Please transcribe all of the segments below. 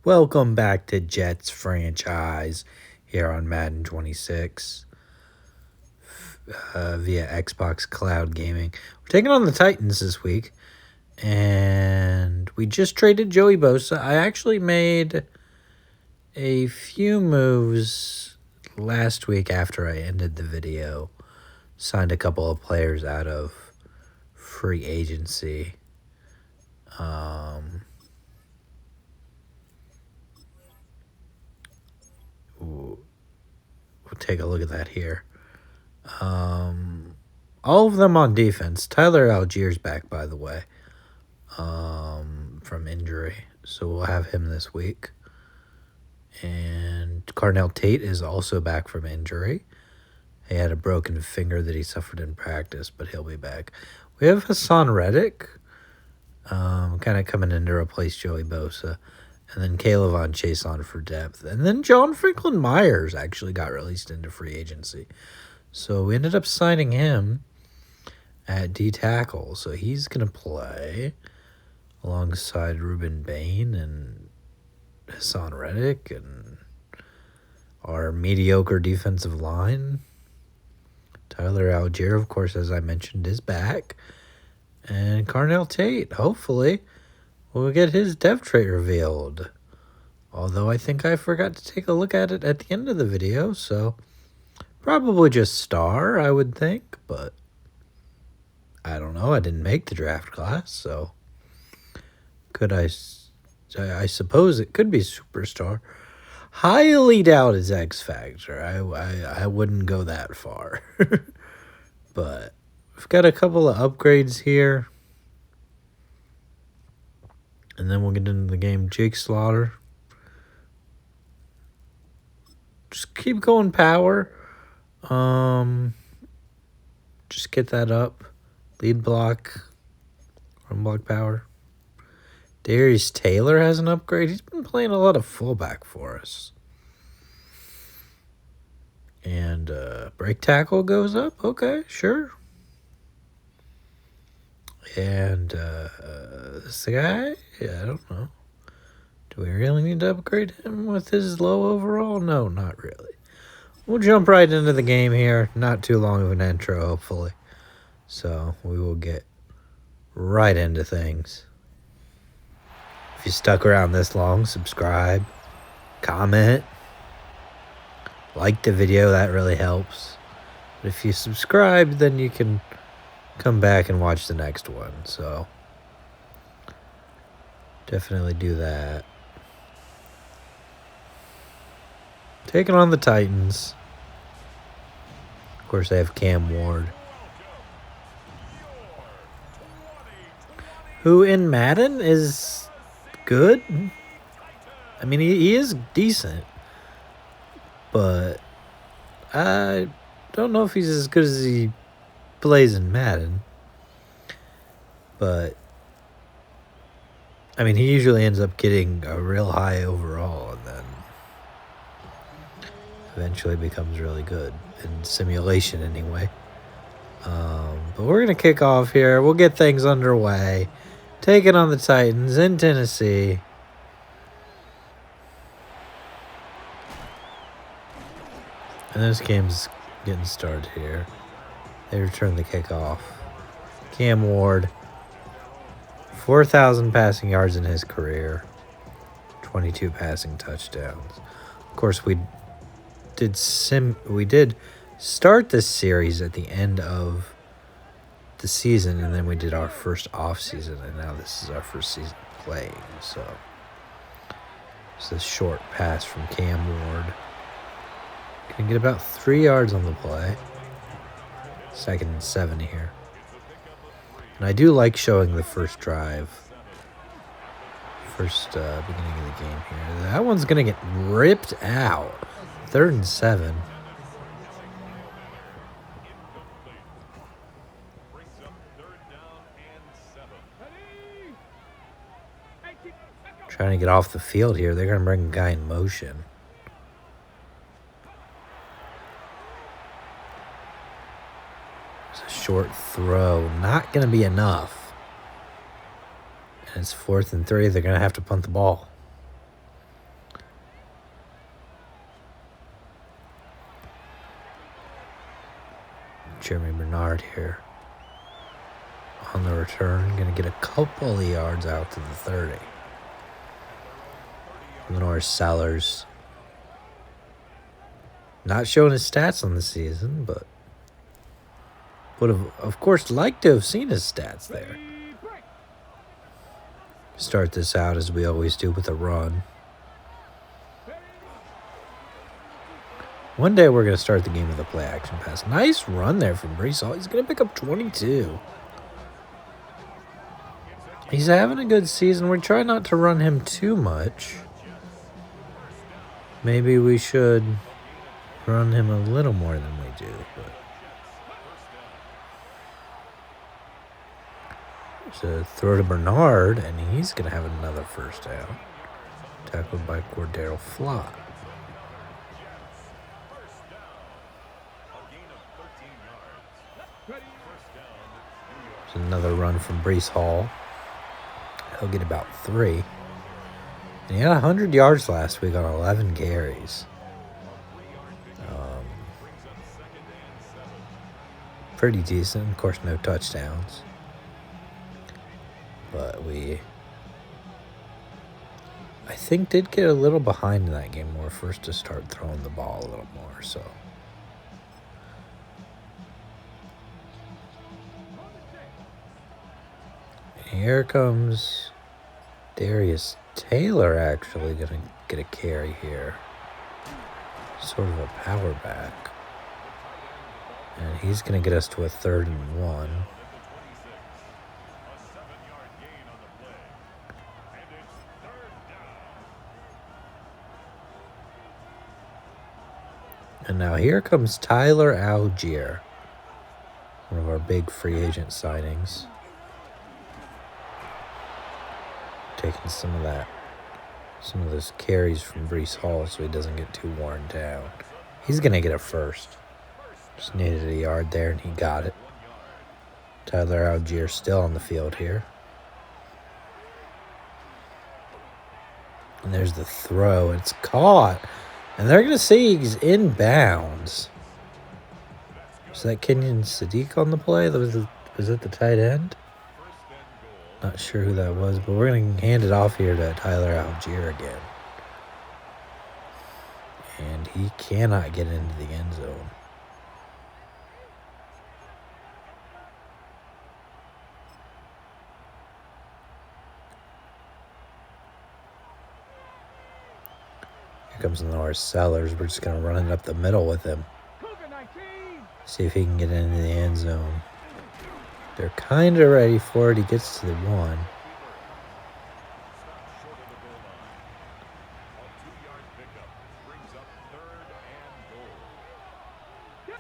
Welcome back to Jets franchise here on Madden 26 via Xbox Cloud Gaming. We're taking on the Titans this week, and we just traded Joey Bosa. I actually made a few moves last week after I ended the video. Signed a couple of players out of free agency. We'll take a look at that here. All of them on defense. Tyler Allgeier's back, by the way, from injury. So we'll have him this week. And Carnell Tate is also back from injury. He had a broken finger that he suffered in practice, but he'll be back. We have Hassan Reddick kind of coming in to replace Joey Bosa. And then Kaylavon Chase on for depth. And then John Franklin Myers actually got released into free agency. So we ended up signing him at D-tackle. So he's going to play alongside Ruben Bain and Hassan Reddick and our mediocre defensive line. Tyler Allgeier, of course, as I mentioned, is back. And Carnell Tate, hopefully, we'll get his depth trait revealed. Although I think I forgot to take a look at it at the end of the video, so probably just star, I would think, but I don't know. I didn't make the draft class, so I suppose it could be superstar. Highly doubt it's X Factor. I wouldn't go that far. But we've got a couple of upgrades here. And then we'll get into the game. Jake Slaughter. Just keep going power. Just get that up. Lead block. Run block power. Darius Taylor has an upgrade. He's been playing a lot of fullback for us. And break tackle goes up. Okay, sure. And this guy? Yeah, I don't know. Do we really need to upgrade him with his low overall? No, not really. We'll jump right into the game here. Not too long of an intro, hopefully. So we will get right into things. If you stuck around this long, subscribe, comment, like the video. That really helps. But if you subscribe, then you can come back and watch the next one. So definitely do that. Taking on the Titans. Of course, they have Cam Ward, who in Madden is good. I mean, he is decent, but I don't know if he's as good as he plays in Madden. But I mean, he usually ends up getting a real high overall and then eventually becomes really good in simulation anyway. But we're going to kick off here. We'll get things underway. Taking on the Titans in Tennessee. And this game's getting started here. They return the kickoff. Cam Ward, 4,000 passing yards in his career, 22 passing touchdowns. Of course, we did start this series at the end of the season, and then we did our first off season, and now this is our first season playing. So it's a short pass from Cam Ward. Can get about 3 yards on the play. 2nd and 7 here. And I do like showing the first drive. Beginning of the game here. That one's going to get ripped out. 3rd and 7. Trying to get off the field here. They're going to bring a guy in motion. It's a short throw. Not going to be enough. And it's 4th and 3. They're going to have to punt the ball. Jeremy Bernard here. On the return, going to get a couple of yards out to the 30. Lenore Sellers. Not showing his stats on the season, but would have, of course, liked to have seen his stats there. Start this out as we always do with a run. One day we're going to start the game with a play action pass. Nice run there from Brees Hall. He's going to pick up 22. He's having a good season. We're trying not to run him too much. Maybe we should run him a little more than we do. There's a throw to Bernard, and he's going to have another first down. Tackled by Cordero Flott. There's another run from Brees Hall. He'll get about 3. And he had 100 yards last week on 11 carries. Pretty decent. Of course, no touchdowns. But I think, did get a little behind in that game. We were first to start throwing the ball a little more, so. Here comes Darius Taylor, actually going to get a carry here. Sort of a power back. And he's going to get us to a 3rd and 1. And now here comes Tyler Algier, one of our big free agent signings. Taking some of those carries from Brees Hall so he doesn't get too worn down. He's going to get a first. Just needed a yard there, and he got it. Tyler Algier still on the field here. And there's the throw. It's caught. And they're going to say he's inbounds. Was that Kenyon Sadiq on the play? Was it the tight end? Not sure who that was, but we're going to hand it off here to Tyler Algier again. And he cannot get into the end zone. Here comes Norris Sellers. We're just going to run it up the middle with him. See if he can get into the end zone. They're kind of ready for it. He gets to the 1.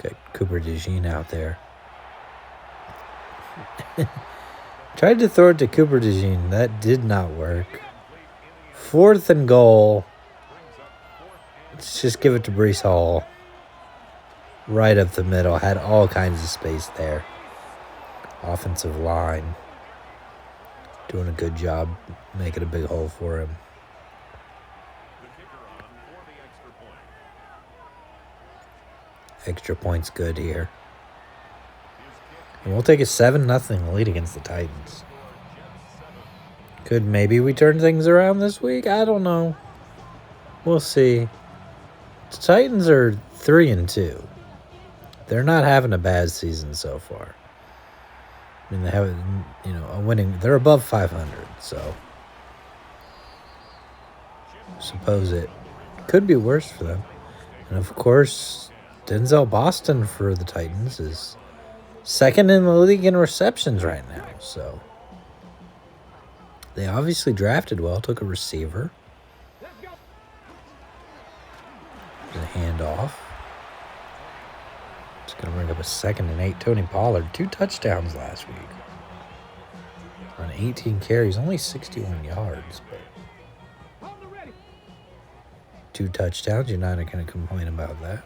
Got Cooper DeJean out there. Tried to throw it to Cooper DeJean. That did not work. 4th and goal. Let's just give it to Brees Hall. Right up the middle. Had all kinds of space there. Offensive line doing a good job making a big hole for him. Extra point's good here. And we'll take a 7-0 lead against the Titans. Could maybe we turn things around this week? I don't know. We'll see. The Titans are 3-2. They're not having a bad season so far. I mean, they have, a winning. They're above 500, so suppose it could be worse for them. And of course, Denzel Boston for the Titans is 2nd in the league in receptions right now. So they obviously drafted well. Took a receiver. There's a handoff. It's going to bring up a 2nd and 8. Tony Pollard, 2 touchdowns last week. On 18 carries, only 61 yards. But 2 touchdowns, you're not going to complain about that.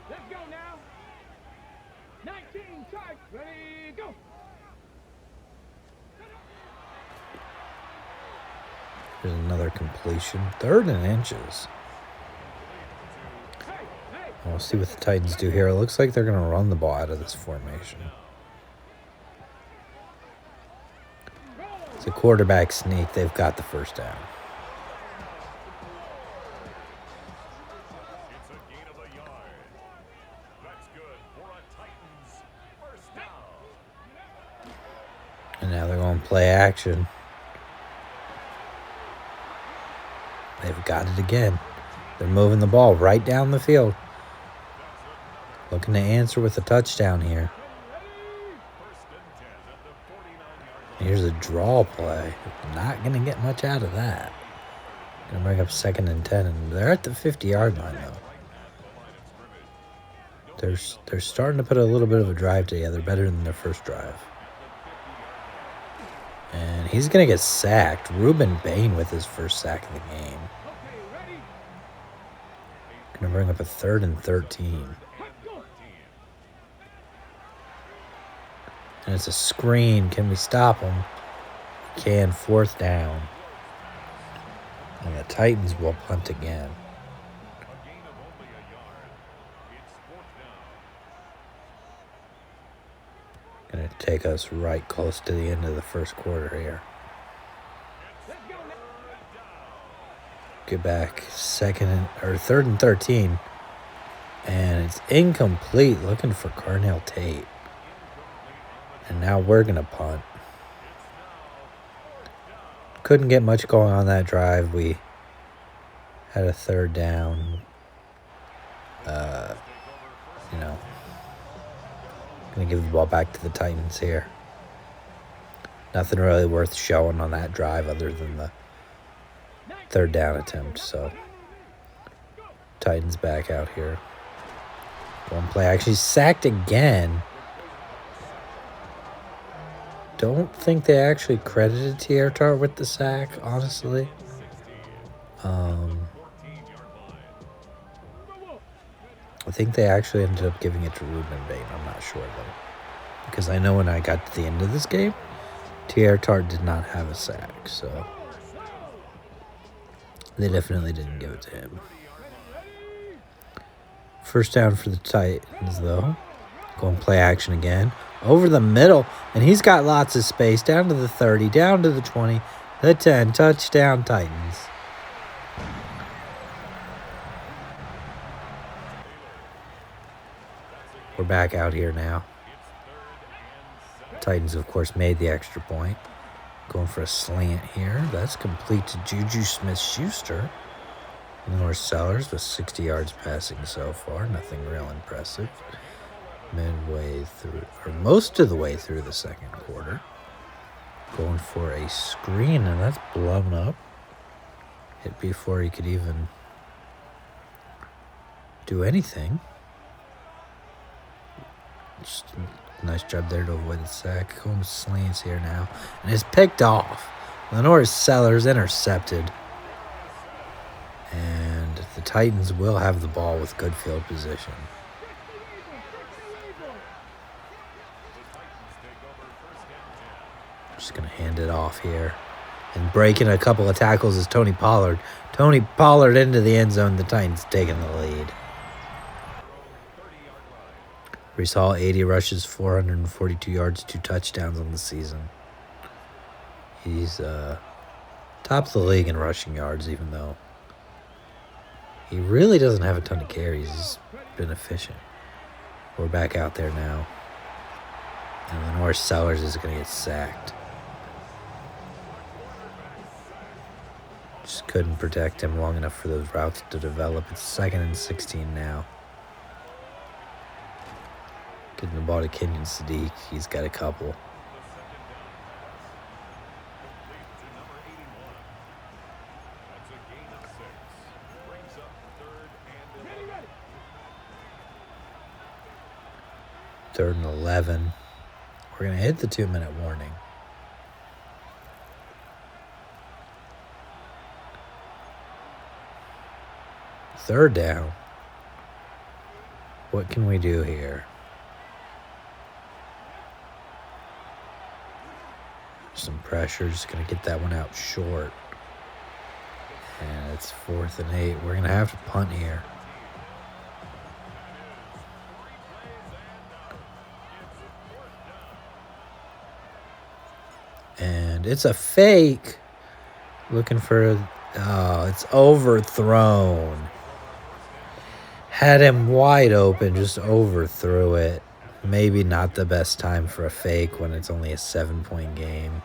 There's another completion. 3rd and inches. We'll see what the Titans do here. It looks like they're going to run the ball out of this formation. the quarterback sneak, they've got the first down. It's a gain of a yard. That's good for a Titans first down. And now they're going to play action. They've got it again. They're moving the ball right down the field. Looking to answer with a touchdown here. Here's a draw play. Not going to get much out of that. Going to bring up 2nd and 10. And they're at the 50-yard line, though. They're starting to put a little bit of a drive together, better than their first drive. And he's going to get sacked. Ruben Bain with his first sack of the game. Going to bring up a 3rd and 13. And it's a screen. Can we stop him? We can. 4th down. And the Titans will punt again. Going to take us right close to the end of the first quarter here. Get back 3rd and 13. And it's incomplete. Looking for Carnell Tate. And now we're going to punt. Couldn't get much going on that drive. We had a 3rd down. Going to give the ball back to the Titans here. Nothing really worth showing on that drive other than the 3rd down attempt. So Titans back out here. One play actually sacked again. Don't think they actually credited Tart with the sack, honestly. I think they actually ended up giving it to Ruben Bain. I'm not sure, though. Because I know when I got to the end of this game, Tart did not have a sack, so they definitely didn't give it to him. First down for the Titans, though. Going play action again. Over the middle, and he's got lots of space. Down to the 30, down to the 20, the 10. Touchdown, Titans. We're back out here now. Titans, of course, made the extra point. Going for a slant here. That's complete to Juju Smith-Schuster. North Sellers with 60 yards passing so far. Nothing real impressive. Midway through, or most of the way through the second quarter. Going for a screen, and that's blown up. Hit before he could even do anything. Just a nice job there to avoid the sack. Holmes slants here now. And it's picked off. Lenore Sellers intercepted. And the Titans will have the ball with good field position. Just going to hand it off here. And breaking a couple of tackles is Tony Pollard. Tony Pollard into the end zone. The Titans taking the lead. Brees Hall, 80 rushes, 442 yards, 2 touchdowns on the season. He's top of the league in rushing yards, even though he really doesn't have a ton of carries. He's been efficient. We're back out there now. And Lenore Sellers is going to get sacked. Just couldn't protect him long enough for those routes to develop. It's 2nd and 16 now. Getting the ball to Kenyon Sadiq. He's got a couple. Third and 11. We're going to hit the 2-minute warning. Third down. What can we do here? Some pressure. Just going to get that one out short. And it's 4th and 8. We're going to have to punt here. It's a fake. Looking for... Oh, it's overthrown. Had him wide open, just overthrew it. Maybe not the best time for a fake when it's only a 7-point game.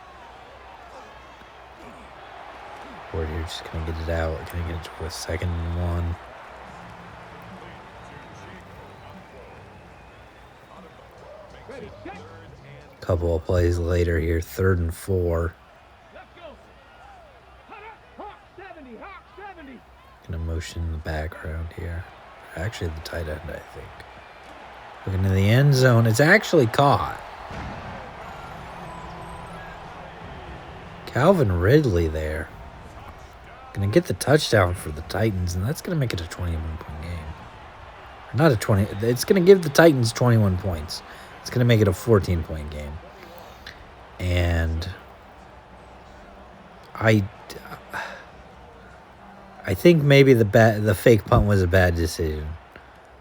Or you're just going to get it out. Going to get it to a 2nd and 1. Couple of plays later here, 3rd and 4. Gonna motion in the background here. Actually, the tight end, I think. Looking in the end zone. It's actually caught. Calvin Ridley there. Gonna get the touchdown for the Titans, and that's gonna make it a 21-point game. Not a 20. It's gonna give the Titans 21 points. It's gonna make it a 14-point game. And I think maybe the fake punt was a bad decision.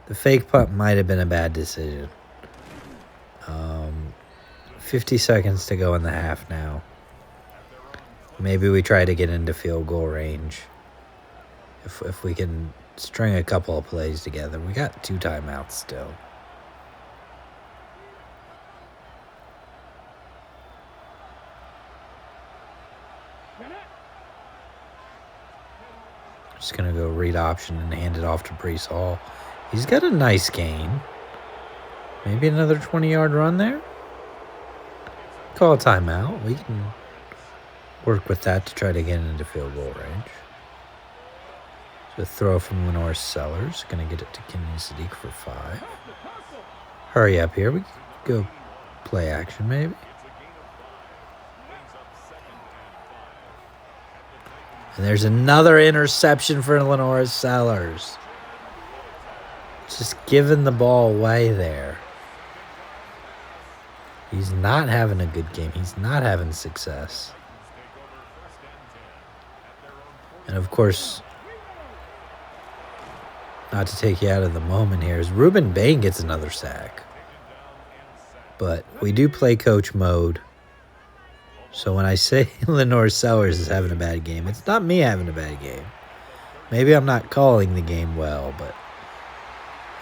The fake punt might have been a bad decision. 50 seconds to go in the half now. Maybe we try to get into field goal range. If we can string a couple of plays together. We got 2 timeouts still. Just going to go read option and hand it off to Brees Hall. He's got a nice gain. Maybe another 20-yard run there. Call a timeout. We can work with that to try to get into field goal range. So throw from Lenore Sellers. Going to get it to Kenyon Sadiq for 5. Hurry up here. We can go play action maybe. And there's another interception for Lenore Sellers. Just giving the ball away there. He's not having a good game. He's not having success. And of course, not to take you out of the moment here, is Ruben Bain gets another sack. But we do play coach mode. So when I say Lenore Sellers is having a bad game, it's not me having a bad game. Maybe I'm not calling the game well, but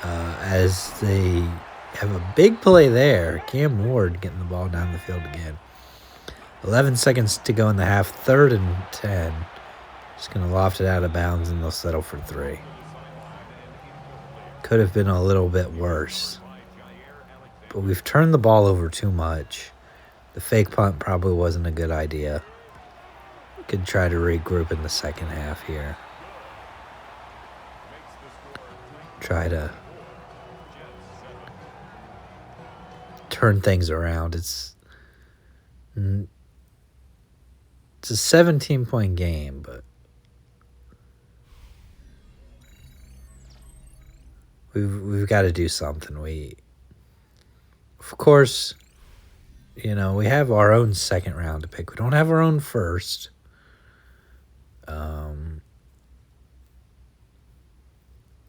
as they have a big play there, Cam Ward getting the ball down the field again. 11 seconds to go in the half, 3rd and 10. Just going to loft it out of bounds, and they'll settle for 3. Could have been a little bit worse. But we've turned the ball over too much. The fake punt probably wasn't a good idea. Could try to regroup in the second half here. Try to turn things around. It's a 17-point game, but we've got to do something. Of course, you know, we have our own 2nd round to pick. We don't have our own 1st. Of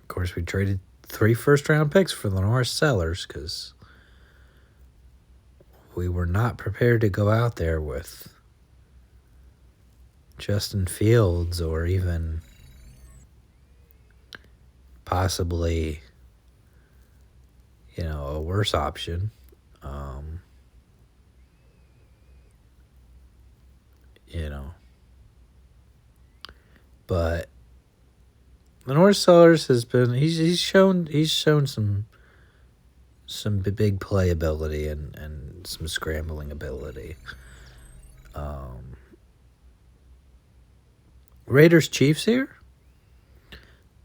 course, we traded 3 first-round picks for Lenore Sellers because we were not prepared to go out there with Justin Fields or even possibly, you know, a worse option. You know, but Lenore Sellers has been he's shown some big play ability and some scrambling ability. Raiders Chiefs here.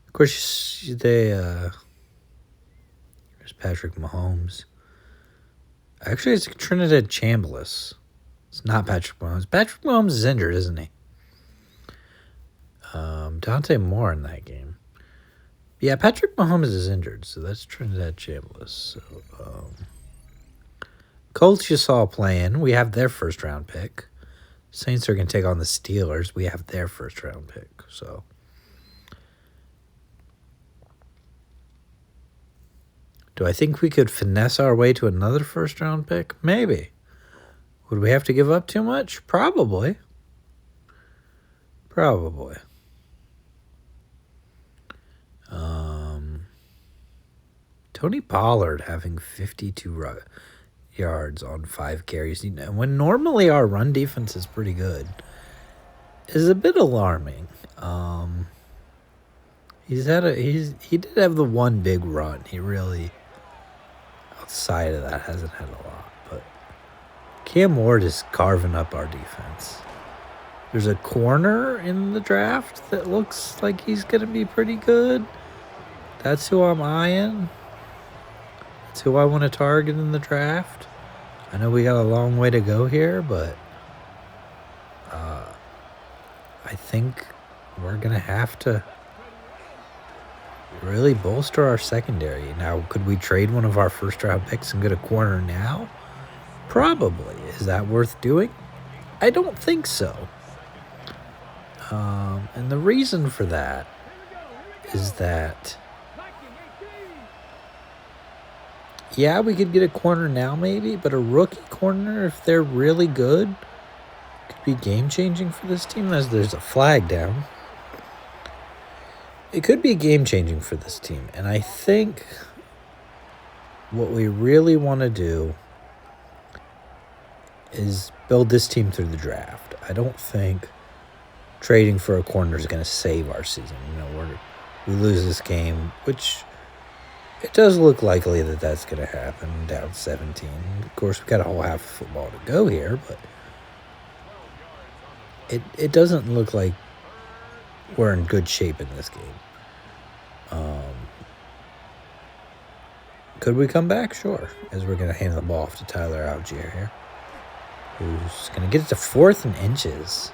Of course, there's Patrick Mahomes. Actually, it's Trinidad Chambliss. It's not Patrick Mahomes. Patrick Mahomes is injured, isn't he? Dante Moore in that game. Yeah, Patrick Mahomes is injured, so that's Trinidad Chambliss. So, Colts you saw playing. We have their 1st-round pick. Saints are going to take on the Steelers. We have their 1st-round pick. So, do I think we could finesse our way to another 1st-round pick? Maybe. Would we have to give up too much? Probably. Probably. Tony Pollard having 52 yards on 5 carries, when normally our run defense is pretty good, is a bit alarming. He did have the one big run. He really, outside of that, hasn't had a lot. But Cam Ward is carving up our defense. There's a corner in the draft that looks like he's going to be pretty good. That's who I'm eyeing. That's who I want to target in the draft. I know we got a long way to go here, but I think we're going to have to really bolster our secondary. Now, could we trade one of our first-round picks and get a corner now? Probably. Is that worth doing? I don't think so. And the reason for that is that, yeah, we could get a corner now maybe, but a rookie corner, if they're really good, could be game-changing for this team. As there's a flag down. It could be game-changing for this team. And I think what we really want to do is build this team through the draft. I don't think trading for a corner is going to save our season. We lose this game, which it does look likely that that's going to happen, down 17. Of course, we've got a whole half of football to go here, but it doesn't look like we're in good shape in this game. Could we come back? Sure. As we're going to hand the ball off to Tyler Algier here, who's going to get it to 4th and inches.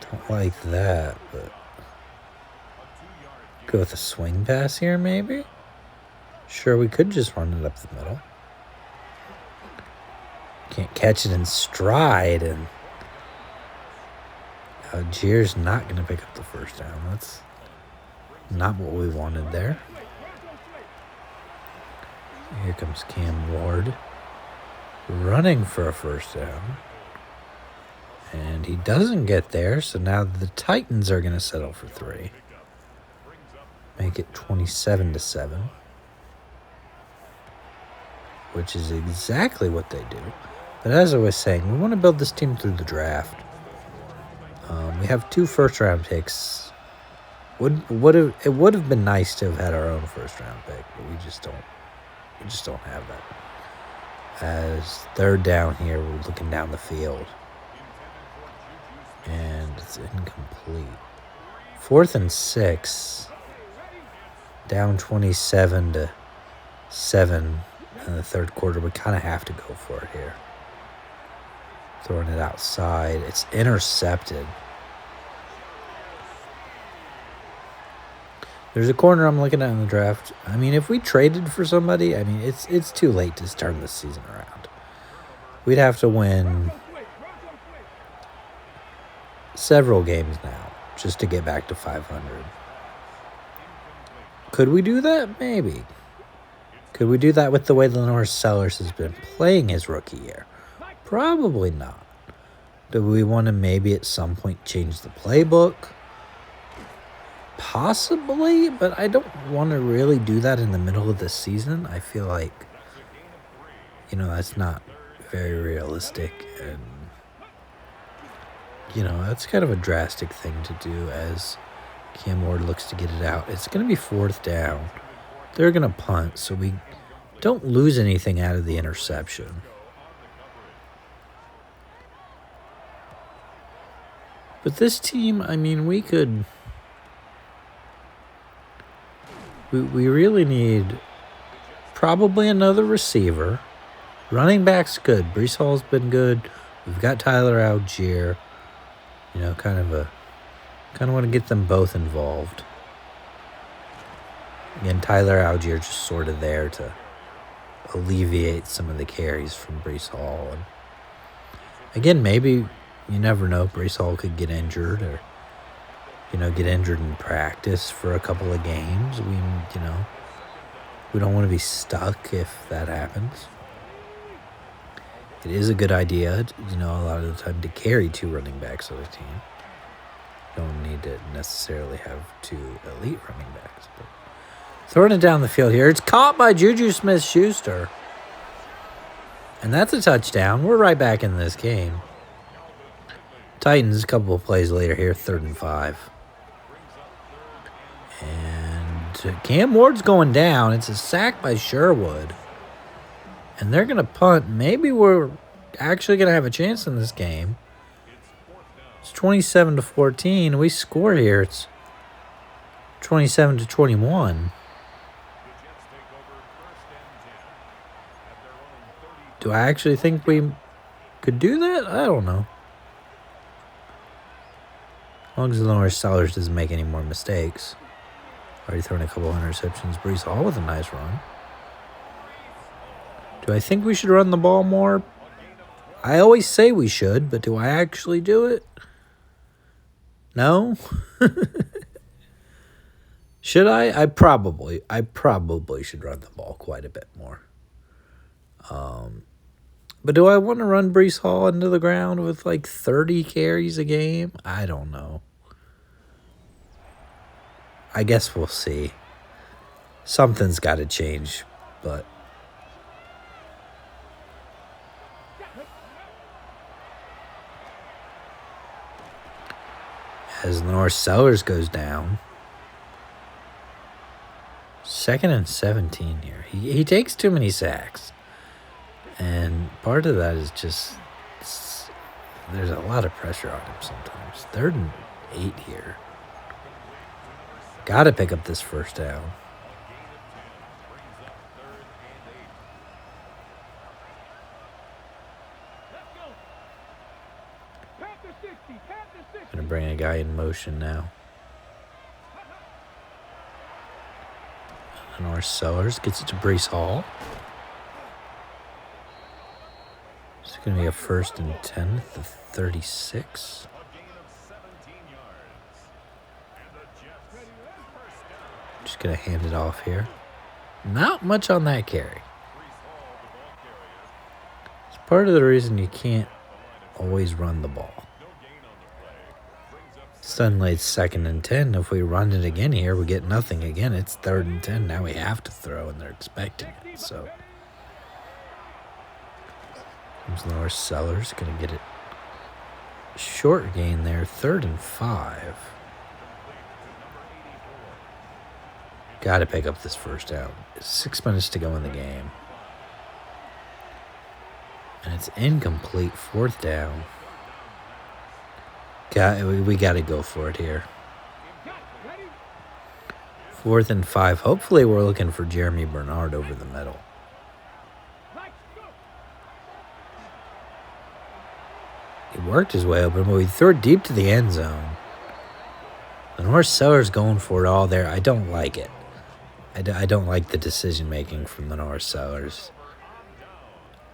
Don't like that, but go with a swing pass here, maybe? Sure, we could just run it up the middle. Can't catch it in stride, and Algier's not going to pick up the first down. That's not what we wanted there. Here comes Cam Ward running for a first down. And he doesn't get there, so now the Titans are going to settle for 3. Make it 27-7. Which is exactly what they do. But as I was saying, we want to build this team through the draft. We have 2 first-round picks. It would have been nice to have had our own first-round pick, but we just don't have that. As 3rd down here, we're looking down the field. And it's incomplete. 4th and 6. Down 27-7 in the 3rd quarter. We kind of have to go for it here. Throwing it outside. It's intercepted. There's a corner I'm looking at in the draft. I mean, if we traded for somebody, I mean, it's too late to turn this season around. We'd have to win several games now just to get back to 500. Could we do that? Maybe. Could we do that with the way Lenore Sellers has been playing his rookie year? Probably not. Do we want to maybe at some point change the playbook? Possibly, but I don't want to really do that in the middle of the season. I feel like, that's not very realistic, and that's kind of a drastic thing to do as Cam Ward looks to get it out. It's going to be 4th down. They're going to punt, so we don't lose anything out of the interception. But this team, I mean, we really need probably another receiver. Running back's good. Breece Hall's been good. We've got Tyler Algier. Kind of want to get them both involved. Again, Tyler Algier just sort of there to alleviate some of the carries from Breece Hall. And again, maybe, you never know, Breece Hall could get injured or, get injured in practice for a couple of games. We don't want to be stuck if that happens. It is a good idea, a lot of the time to carry 2 running backs on a team. You don't need to necessarily have 2 elite running backs. But throwing it down the field here. It's caught by Juju Smith-Schuster. And that's a touchdown. We're right back in this game. Titans, a couple of plays later here, 3rd and 5. And Cam Ward's going down. It's a sack by Sherwood. And they're going to punt. Maybe we're actually going to have a chance in this game. It's 27-14. We score here. It's 27-21. Do I actually think we could do that? I don't know. As long as Lenoir Sellers doesn't make any more mistakes. Already thrown a couple interceptions. Brees Hall with a nice run. Do I think we should run the ball more? I always say we should, but do I actually do it? No? Should I? I probably should run the ball quite a bit more. But do I want to run Brees Hall into the ground with like 30 carries a game? I don't know. I guess we'll see. Something's got to change, but as North Sellers goes down, 2nd and 17 here. He takes too many sacks. And part of that is just there's a lot of pressure on him sometimes. 3rd and 8 here. Got to pick up this 1st down. Gonna bring a guy in motion now. North Sellers gets it to Brees Hall. It's going to be a 1st and 10 at the 36. Just going to hand it off here. Not much on that carry. It's part of the reason you can't always run the ball. Suddenly it's 2nd and 10. If we run it again here, we get nothing again. It's 3rd and 10. Now we have to throw, and they're expecting it. So comes North Sellers, going to get it short gain there. 3rd and 5. Got to pick up this 1st down. 6 minutes to go in the game. And it's incomplete. 4th down. We got to go for it here. 4th and 5. Hopefully we're looking for Jeremy Bernard over the middle. He worked his way open, but we threw it deep to the end zone. The North Sellers going for it all there. I don't like it. I don't like the decision-making from the North Sellers.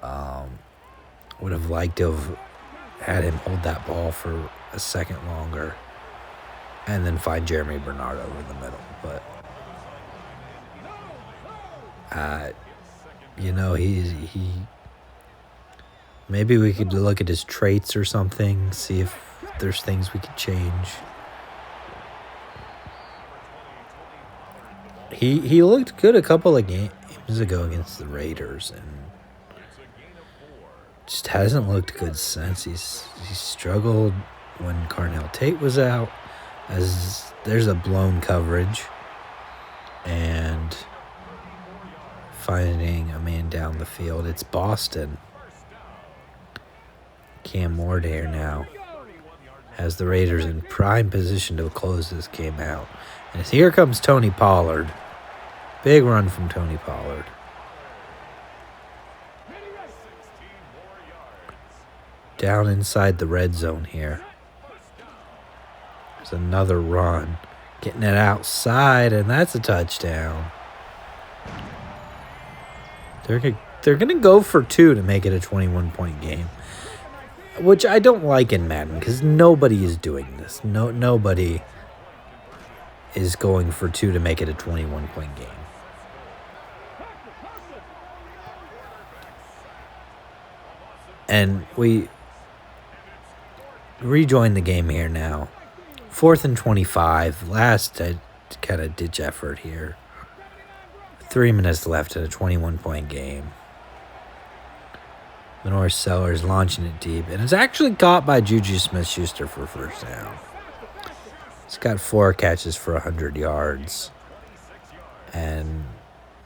Would have liked to have had him hold that ball for a second longer and then find Jeremy Bernard over the middle. But, he maybe we could look at his traits or something, see if there's things we could change. He looked good a couple of games ago against the Raiders, and just hasn't looked good since. He struggled when Carnell Tate was out, as there's a blown coverage and finding a man down the field. It's Boston. Cam Ward here now has the Raiders in prime position to close this game out. And here comes Tony Pollard. Big run from Tony Pollard. Down inside the red zone here. There's another run. Getting it outside, and that's a touchdown. They're going to go for 2 to make it a 21-point game, which I don't like in Madden because nobody is doing this. Nobody is going for 2 to make it a 21-point game. And we rejoin the game here now. 4th and 25. Last kind of ditch effort here. 3 minutes left in a 21-point game. The North Sellers launching it deep. And it's actually caught by Juju Smith-Schuster for first down. He's got 4 catches for 100 yards. And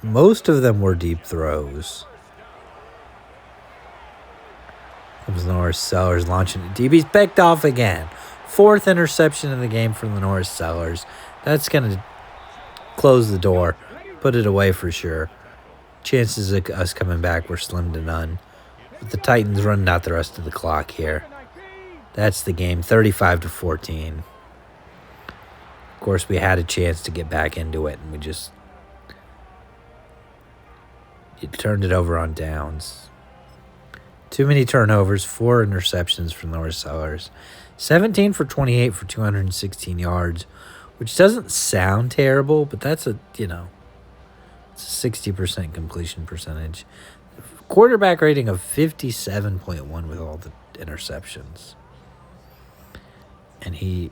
most of them were deep throws. Comes the North Sellers launching it deep. He's picked off again. 4th interception in the game from the North Sellers. That's going to close the door. Put it away for sure. Chances of us coming back were slim to none. But the Titans running out the rest of the clock here. That's the game, 35-14. Of course, we had a chance to get back into it, and we just turned it over on downs. Too many turnovers, 4 interceptions from the North Sellers. 17 for 28 for 216 yards, which doesn't sound terrible, but that's it's a 60% completion percentage. Quarterback rating of 57.1 with all the interceptions. And he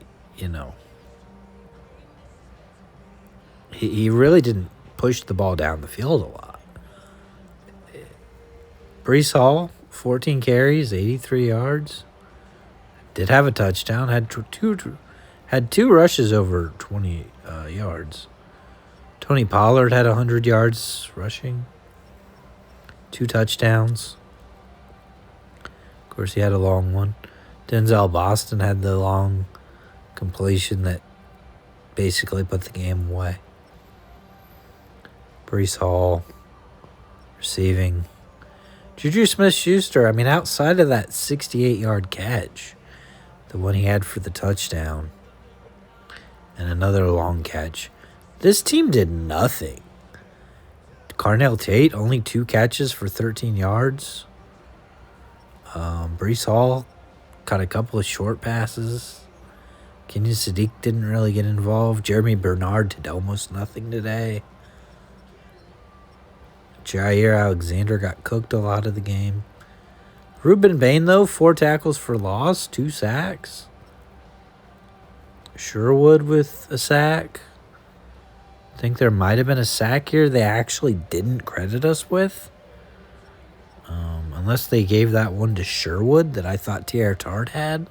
really didn't push the ball down the field a lot. Brees Hall, 14 carries, 83 yards. Did have a touchdown. Had two rushes over 20 yards. Tony Pollard had 100 yards rushing. 2 touchdowns. Of course, he had a long one. Denzel Boston had the long completion that basically put the game away. Brees Hall receiving. Juju Smith-Schuster, outside of that 68-yard catch, the one he had for the touchdown, and another long catch, this team did nothing. Carnell Tate, only 2 catches for 13 yards. Brees Hall caught a couple of short passes. Kenyon Sadiq didn't really get involved. Jeremy Bernard did almost nothing today. Jair Alexander got cooked a lot of the game. Ruben Bain, though, 4 tackles for loss, 2 sacks. Sherwood with a sack. I think there might have been a sack here they actually didn't credit us with. Unless they gave that one to Sherwood that I thought T.R. Tart had.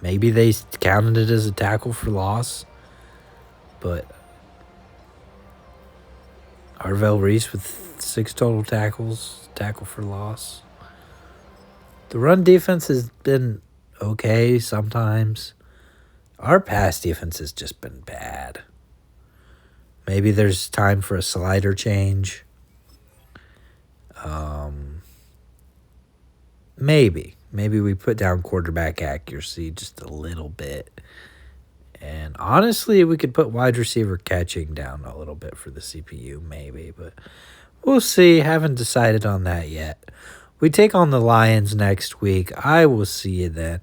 Maybe they counted it as a tackle for loss. But Arvell Reese with 6 total tackles, tackle for loss. The run defense has been okay sometimes. Our pass defense has just been bad. Maybe there's time for a slider change. Maybe we put down quarterback accuracy just a little bit. And honestly, we could put wide receiver catching down a little bit for the CPU, maybe. But we'll see. Haven't decided on that yet. We take on the Lions next week. I will see you then.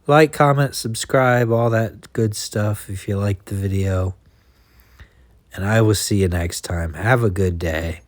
Like, comment, subscribe, all that good stuff if you liked the video. And I will see you next time. Have a good day.